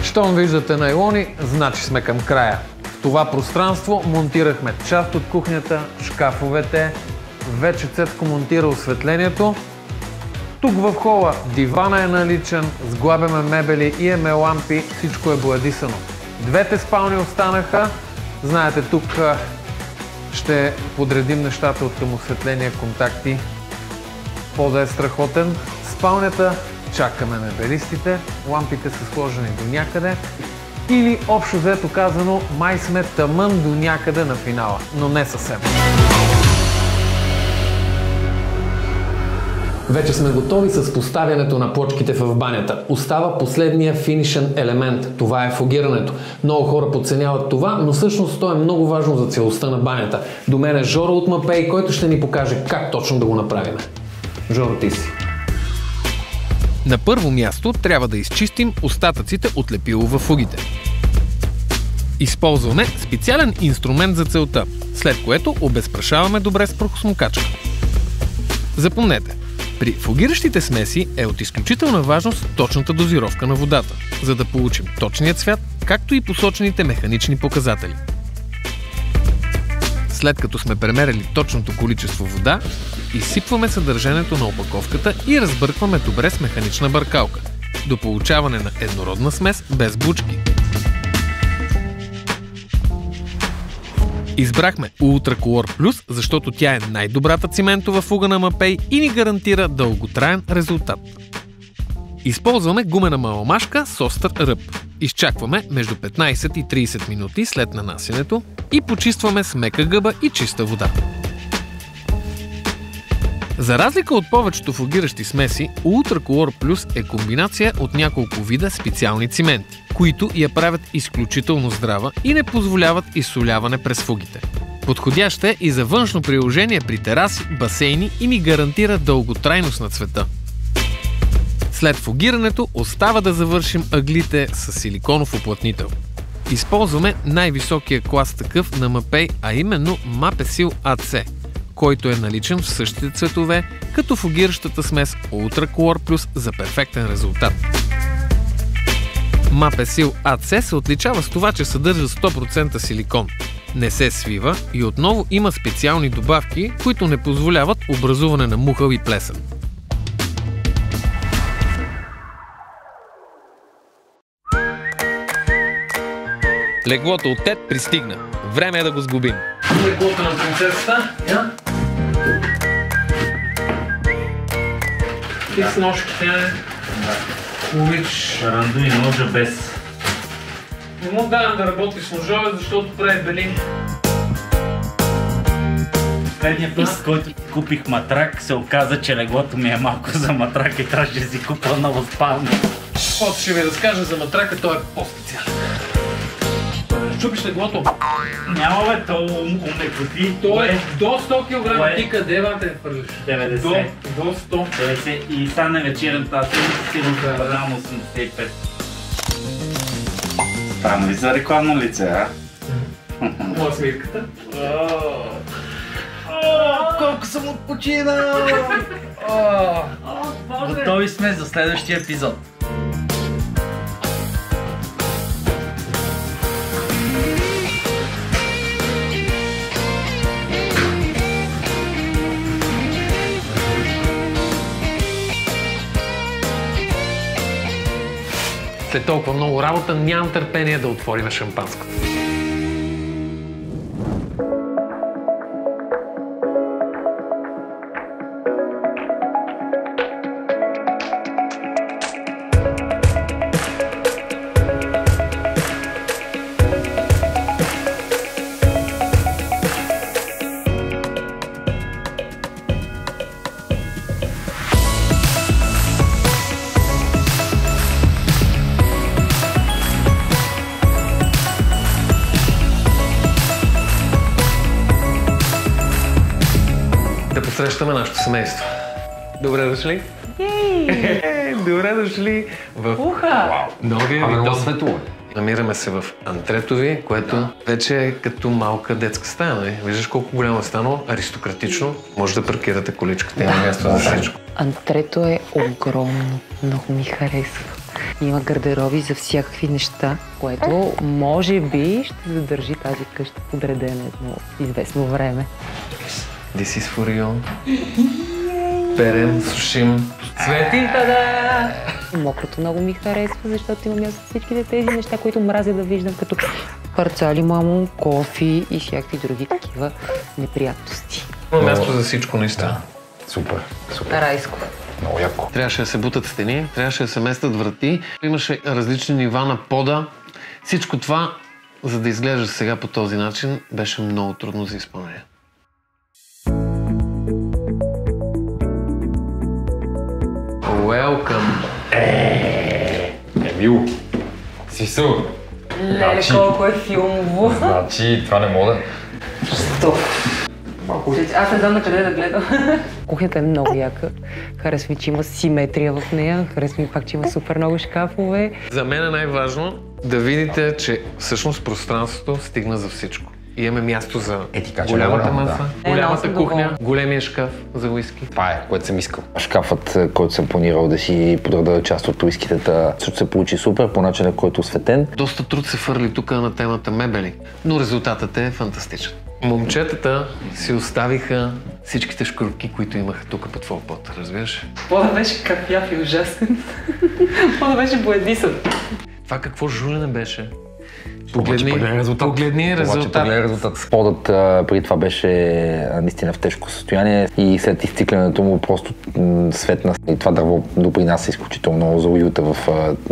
Speaker 1: Щом виждате найлони, значи сме към края. В това пространство монтирахме част от кухнята, шкафовете, вече Цецко монтира осветлението. Тук в хола дивана е наличен, сглабяме мебели, имаме лампи, всичко е боядисано. Двете спални останаха. Знаете, тук ще подредим нещата от към осветление, контакти. Пода е страхотен. Спалнята чакаме мебелистите, лампите са сложени до някъде. Или общо взето казано, май сме тъмън до някъде на финала, но не съвсем. Вече сме готови с поставянето на плочките в банята. Остава последния финишен елемент. Това е фугирането. Много хора подценяват това, но всъщност то е много важно за целостта на банята. До мен е Жоро от Мапей, който ще ни покаже как точно да го направим. Жоро, ти си.
Speaker 6: На първо място трябва да изчистим остатъците от лепило във фугите. Използваме специален инструмент за целта, след което обезпрашаваме добре с прахосмокачка. Запомнете, при фугиращите смеси е от изключителна важност точната дозировка на водата, за да получим точния цвят, както и посочените механични показатели. След като сме премерили точното количество вода, изсипваме съдържанието на опаковката и разбъркваме добре с механична бъркалка, до получаване на еднородна смес без бучки. Избрахме Ultracolor Plus, защото тя е най-добрата циментова фуга на Мапей и ни гарантира дълготраен резултат. Използваме гумена маломашка с остър ръб. Изчакваме между 15 и 30 минути след нанасянето и почистваме с мека гъба и чиста вода. За разлика от повечето фугиращи смеси, Ultracolor Plus е комбинация от няколко вида специални цименти, които я правят изключително здрава и не позволяват изсоляване през фугите. Подходяща е и за външно приложение при тераси, басейни и ни гарантира дълготрайност на цвета. След фугирането остава да завършим ъглите с силиконов уплътнител. Използваме най-високия клас такъв на Мапей, а именно Mapesil AC, който е наличен в същите цветове, като фугиращата смес Ultracolor Plus за перфектен резултат. Mapesil AC се отличава с това, че съдържа 100% силикон. Не се свива и отново има специални добавки, които не позволяват образуване на мухъл и плесен. Леглото от Тед пристигна. Време е да го сглобим.
Speaker 1: Леглото на принцесата. Ти с ножките. Ловиш.
Speaker 19: Рандуй ножа без.
Speaker 1: Не му давам да работи с ножове, защото прави бели.
Speaker 19: Предния път, с който купих матрак, се оказа, че леглото ми е малко за матрак и трябваше да си купа ново спалня.
Speaker 1: Каквото ще ви разкажа за матрака, той е по-специален. Чупиш леглото?
Speaker 19: Няма бе, то умекоти.
Speaker 1: То е до 100 кг. Ти къде бе те хвърлиш?
Speaker 19: 90.
Speaker 1: До 100.
Speaker 19: 90 и стане вечерен тази сигурно реално 85. Там ли за рекламно лице, а?
Speaker 1: Моя смирката.
Speaker 19: Колко съм отпочинал! Готови сме за следващия епизод.
Speaker 1: След толкова много работа нямам търпение да отворим шампанското. Да посрещаме нашето семейство. Добре дошли! Добре дошли в новия ви дом.
Speaker 2: Светло.
Speaker 1: Намираме се в антрето ви, което вече е като малка детска стая, нали? Виждаш колко голямо е станало, аристократично. Може да паркирате количката, има място за всичко.
Speaker 3: Антрето е огромно, много ми харесва. Има гардероби за всякакви неща, което може би ще задържи тази къща подредена едно известно време.
Speaker 1: This is for you. Перем, сушим. Свети! Та-да!
Speaker 3: Мокрото много ми харесва, защото има място за всичките тези неща, които мразя да виждам, като парцали, мамо, кофи и всякакви други такива неприятности.
Speaker 1: Има място за всичко, наистина.
Speaker 2: Супер.
Speaker 3: Райско.
Speaker 2: Много яко.
Speaker 1: Трябваше да се бутат стени, трябваше да се местят врати. Имаше различни нива на пода. Всичко това, за да изглежда сега по този начин, беше много трудно за изпълнение. Welcome.
Speaker 2: Емил, Сисъл.
Speaker 3: Колко е филмово.
Speaker 2: Значи, това не мога да...
Speaker 3: Стоп. Аз не знам на къде да гледам. Кухнята е много яка. Харесва ми, че има симетрия в нея. Харесва ми пак, че има супер много шкафове.
Speaker 1: За мен е най-важно да видите, че всъщност пространството стигна за всичко. И имаме място за голямата маса, голямата кухня, големия шкаф за уиски.
Speaker 2: Това е, което съм искал. Шкафът, който съм планирал да си подреда част от уискитата, също се получи супер по начина, който е осветен.
Speaker 1: Доста труд се фърли тук на темата мебели, но резултатът е фантастичен. Момчетата си оставиха всичките шкурки, които имаха тук по твоя пот, разбираш?
Speaker 3: Пода беше кафяв и ужасен. Пода беше боядисан.
Speaker 1: Това какво жулене беше? Погледни резултат.
Speaker 2: Подът преди това беше наистина в тежко състояние и след изциклянето му просто светна. И това дърво допринася изключително много за уюта в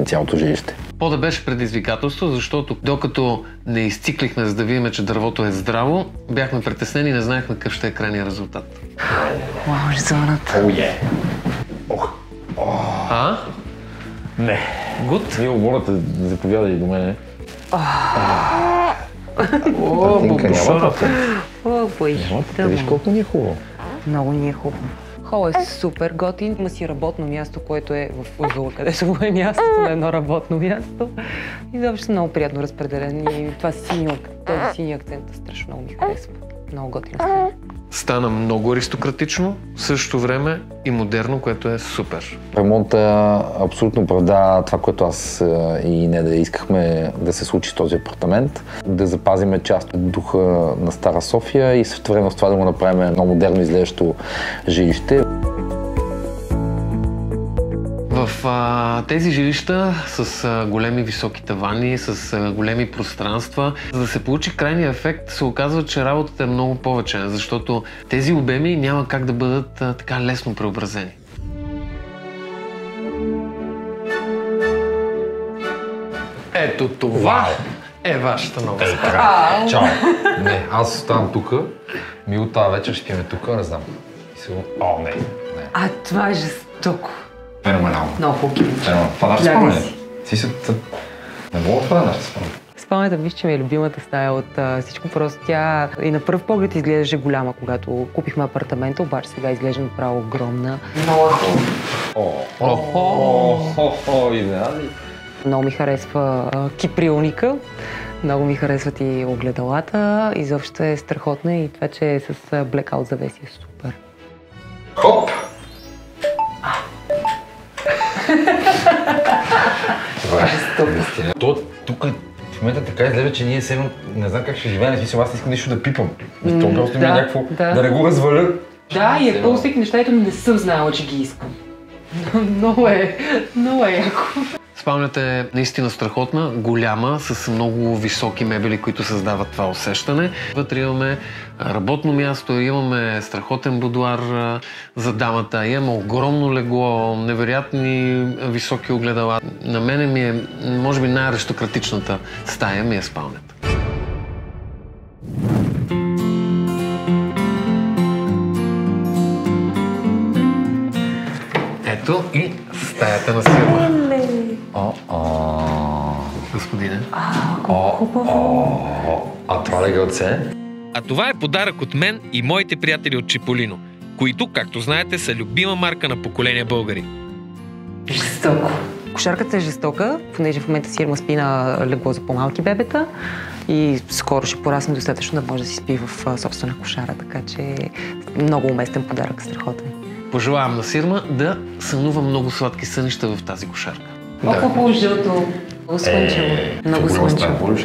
Speaker 2: цялото жилище.
Speaker 1: Пода беше предизвикателство, защото докато не изциклихме, за да видим, че дървото е здраво, бяхме притеснени и не знаехме какъв ще е крайният резултат.
Speaker 3: Вау, зоната.
Speaker 1: А?
Speaker 2: Не.
Speaker 1: Гуд?
Speaker 2: Ние обората заповядай до мене. Виж колко ни е хубаво.
Speaker 3: Много ни е хубаво. Хол е супер готин. Има си работно място, което е в ъгъла, където му е мястото на едно работно място. И заобщо много приятно разпределен. И това този сини акцент страшно много ми харесва. Много готина сцена.
Speaker 1: Стана много аристократично, в същото време и модерно, което е супер.
Speaker 2: Ремонта абсолютно оправда това, което аз и не да искахме да се случи в този апартамент. Да запазиме част от духа на Стара София и също време с това да го направим едно модерно изглеждащо жилище.
Speaker 1: В тези жилища с големи високи тавани, с големи пространства, за да се получи крайния ефект, се оказва, че работата е много повече, защото тези обеми няма как да бъдат така лесно преобразени. Ето това е вашата нова сграда.
Speaker 2: Чао! Не, аз оставам тук. Мило, тази вечер ще пием тук, не знам. О, не.
Speaker 3: А, това е жестоко.
Speaker 2: Феноменално.
Speaker 3: Много хубаво.
Speaker 2: Това наше спомня. Не мога това да наше спомня.
Speaker 3: Спомнята виж, че ми е любимата стая от всичко. Просто тя и на пръв поглед изглеждаше голяма, когато купихме апартамента, обаче сега изглежда направо огромна. Много хубаво.
Speaker 2: Изненади.
Speaker 3: Много ми харесва киприлника. Много ми харесват и огледалата. Изобщо е страхотна и това, че е с блекаут завеси е супер.
Speaker 2: Хоп! То тук в момента така изглежда, че ние сега не знам как ще живеем, аз не искам нещо да пипам. То просто ми е някакво да не го разваля.
Speaker 3: Да, и е пълно всеки неща, ето не съм знаела, че ги искам. Много е яко.
Speaker 1: Спалнята е наистина страхотна, голяма, с много високи мебели, които създават това усещане. Вътре имаме работно място, имаме страхотен будуар за дамата, имаме огромно легло, невероятни високи огледала. На мене ми е, може би, най-аристократичната стая ми е спалнята. Ето и стаята на Сирма. Господине.
Speaker 2: А това ли гълце?
Speaker 6: А това е подарък от мен и моите приятели от Чиполино, които, както знаете, са любима марка на поколения българи.
Speaker 3: Жестоко. Кошарката е жестока, понеже в момента Сирма спи на легло за по-малки бебета и скоро ще порасне достатъчно да може да си спи в собствена кошара, така че много уместен подарък, страхотен.
Speaker 1: Пожелавам на Сирма да сънува много сладки сънища в тази кошарка.
Speaker 3: Много жълто, много слънчево. Много слънчево.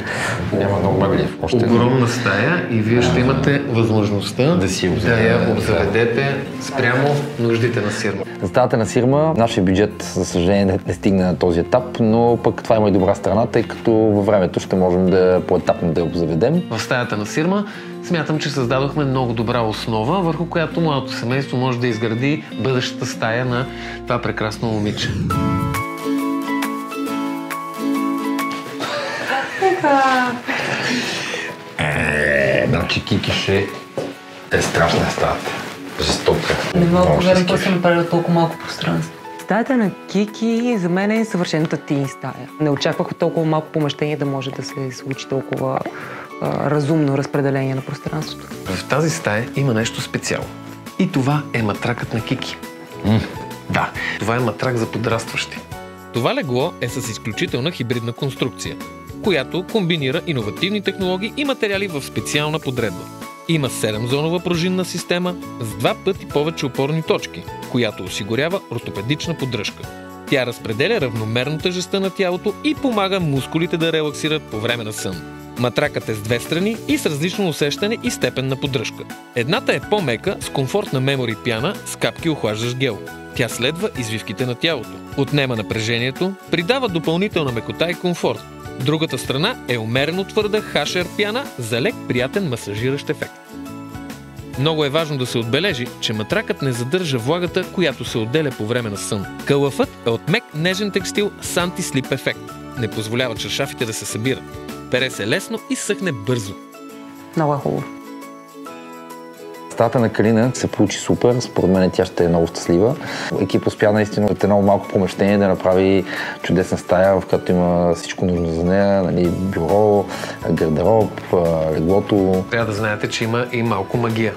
Speaker 2: Няма много мебели.
Speaker 1: Огромна стая и вие ще имате възможността да я обзаведете спрямо нуждите на Сирма.
Speaker 2: За стаята на Сирма нашия бюджет, за съжаление, не стигна на този етап, но пък това има и добра страна, тъй като във времето ще можем да поетапно да я обзаведем.
Speaker 1: В стаята на Сирма смятам, че създадохме много добра основа, върху която младото семейство може да изгради бъдещата стая на това прекрасно момиче.
Speaker 2: Значи Кики ще е страшна стаята. Жестока.
Speaker 3: Не мога да повярвам, какво съм направила толкова малко пространство. Стаята на Кики за мен е съвършената тин стая. Не очаквах от толкова малко помещение да може да се случи толкова разумно разпределение на пространството.
Speaker 1: В тази стая има нещо специално. И това е матракът на Кики. Да, това е матрак за подрастващи.
Speaker 6: Това легло е с изключителна хибридна конструкция, която комбинира иновативни технологии и материали в специална подредба. Има 7-зонова пружинна система с 2 пъти повече опорни точки, която осигурява ортопедична поддръжка. Тя разпределя равномерно тежестта на тялото и помага мускулите да релаксират по време на сън. Матракът е с 2 страни и с различно усещане и степен на поддръжка. Едната е по-мека с комфортна мемори пяна с капки охлаждащ гел. Тя следва извивките на тялото, отнема напрежението, придава допълнителна мекота и комфорт. Другата страна е умерено твърда хашер пяна за лек приятен масажиращ ефект. Много е важно да се отбележи, че матракът не задържа влагата, която се отделя по време на сън. Кълъфът е от мек нежен текстил с антислип ефект. Не позволява чаршафите да се събират. Пере се лесно и съхне бързо.
Speaker 3: Много е хубаво.
Speaker 2: Стаята на Калина се получи супер, според мен тя ще е много щастлива. Екип успя наистина от едно малко помещение да направи чудесна стая, в която има всичко нужно за нея, нали, бюро, гардероб, леглото.
Speaker 1: Трябва да знаете, че има и малко магия.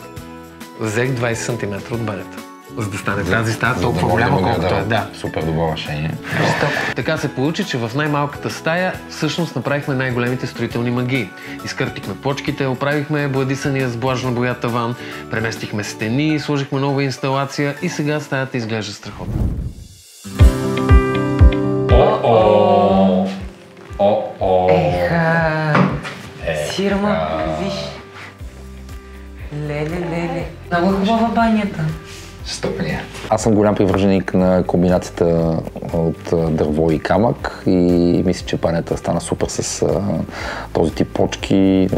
Speaker 1: Взех 20 см от банята, за да стане тази стая толкова голяма, колкото е. Да.
Speaker 2: Супер добро решение.
Speaker 1: Така се получи, че в най-малката стая всъщност направихме най-големите строителни магии. Изкърпихме плочките, оправихме бладисания с влажна боя таван, преместихме стени, сложихме нова инсталация и сега стаята изглежда страхотно.
Speaker 3: Сирма, виж. Леле. Много хубава банята.
Speaker 2: Стъпния. Аз съм голям привърженик на комбинацията от дърво и камък и мисля, че банята стана супер с този тип почки,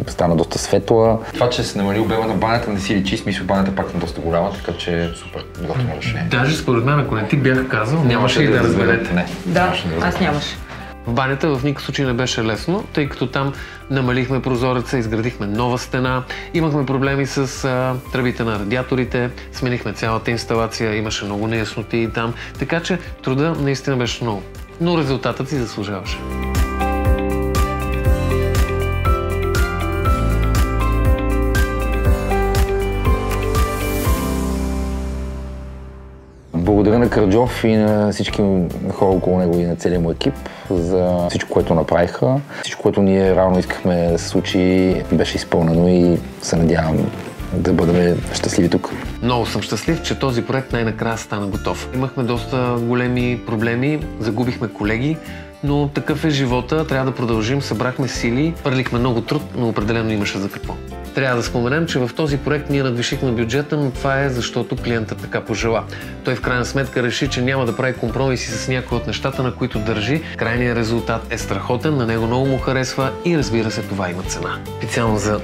Speaker 2: стана доста светла. Това, че се намали обема на банята, не си личи, смисъл банята пак е доста голяма, така че супер готово решение.
Speaker 1: Даже според мен, ако не ти бях казал, нямаше и да разберете.
Speaker 2: Не.
Speaker 3: Да, аз нямаше.
Speaker 1: В банята в никакъв случай не беше лесно, тъй като там намалихме прозореца, изградихме нова стена, имахме проблеми с тръбите на радиаторите, сменихме цялата инсталация, имаше много неясноти там, така че труда наистина беше много, но резултатът си заслужаваше.
Speaker 2: Благодаря на Караджов и на всички хора около него и на целия му екип за всичко, което направиха. Всичко, което ние реално искахме да се случи, беше изпълнено и се надявам да бъдем щастливи тук.
Speaker 1: Много съм щастлив, че този проект най-накрая стана готов. Имахме доста големи проблеми, загубихме колеги, но такъв е живота, трябва да продължим, събрахме сили, хвърлихме много труд, но определено имаше за какво. Трябва да споменем, че в този проект ние надвишихме бюджета, но това е защото клиентът така пожела. Той в крайна сметка реши, че няма да прави компромиси с някои от нещата, на които държи. Крайният резултат е страхотен, на него много му харесва и разбира се, това има цена. Специално за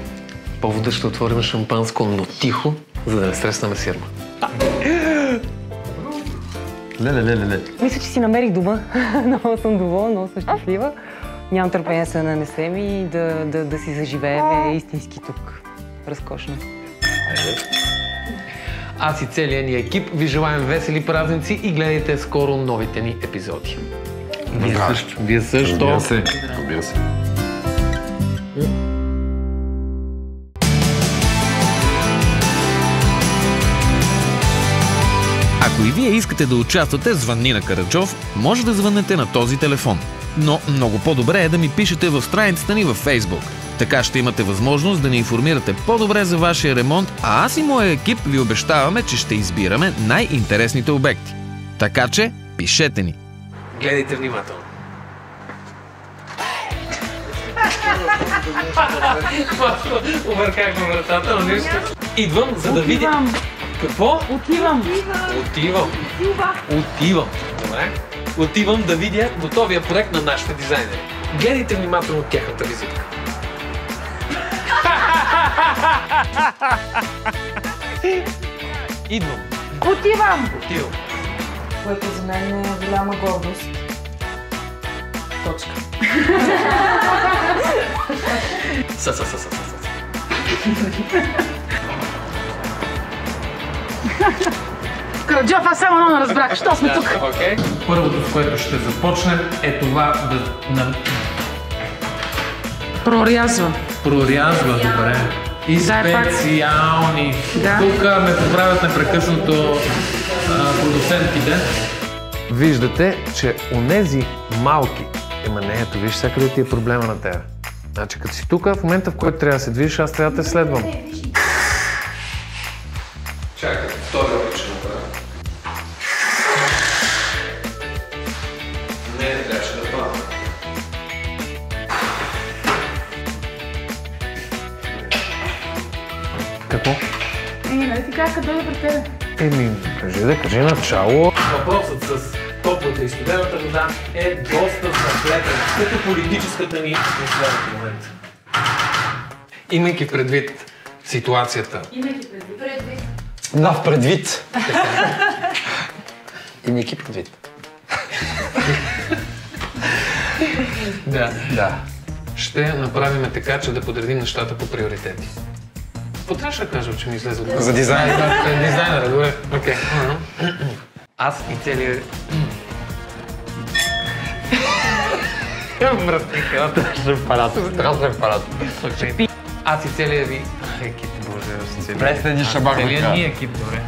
Speaker 1: повода ще отворим шампанско, но тихо, за да не стреснаме Сирма.
Speaker 3: Леле. Мисля, че си намерих дома. Много съм доволна, много съм щастлива. Нямам търпение да се нанесем и да си заживеем истински тук. Разкошно.
Speaker 1: Аз и целият ни екип ви желаем весели празници и гледайте скоро новите ни епизоди. Вие също.
Speaker 14: Разбира се.
Speaker 6: Ако и вие искате да участвате в Звънни на Караджов, може да звъннете на този телефон. Но много по-добре е да ми пишете в страницата ни във Facebook. Така ще имате възможност да ни информирате по-добре за вашия ремонт, а аз и моя екип ви обещаваме, че ще избираме най-интересните обекти. Така че, пишете ни!
Speaker 1: Гледайте внимателно. Объркахме вратата, но нищо. Идвам, за да видя... Какво? Отивам. Добре. Отивам да видя готовия проект на нашите дизайнери. Гледайте внимателно тяхната визитка. Идвам.
Speaker 10: Отивам.
Speaker 7: Което за мен е голяма гордост. Точка.
Speaker 10: Караджов, аз само едно не разбрах. Що сме тук?
Speaker 1: Първото, с което ще започнем, е това да...
Speaker 10: Прорязва.
Speaker 1: Добре. И специални. Тук ме поправят непрекъснато продуцентите. Виждате, че онези малки... ето, виж, всякъде ти е проблема на тебе. Значи, като си тук, в момента, в който трябва да се движиш, аз трябва да те следвам. Чакай, втори опит ще направя. Не трябваше да падам. Какво?
Speaker 10: Нали ти казах, дойде пред тебе?
Speaker 1: Кажи начало. Въпросът с топлата и студената вода е доста заплетен, като политическата ни атмосфера в момента. Имайки предвид ситуацията.
Speaker 2: Предвид. Имайки предвид.
Speaker 1: Да. Ще направим така, че да подредим нещата по приоритети. Какво трябваше да кажа, че ми излезе от...
Speaker 2: За дизайнера.
Speaker 1: Дизайнера, добре. Окей. Аз и целият... Мръсник, страшен парад. Аз и целият ви екип, боже,
Speaker 2: Пресни шабак.
Speaker 1: Целият ни екип, добре.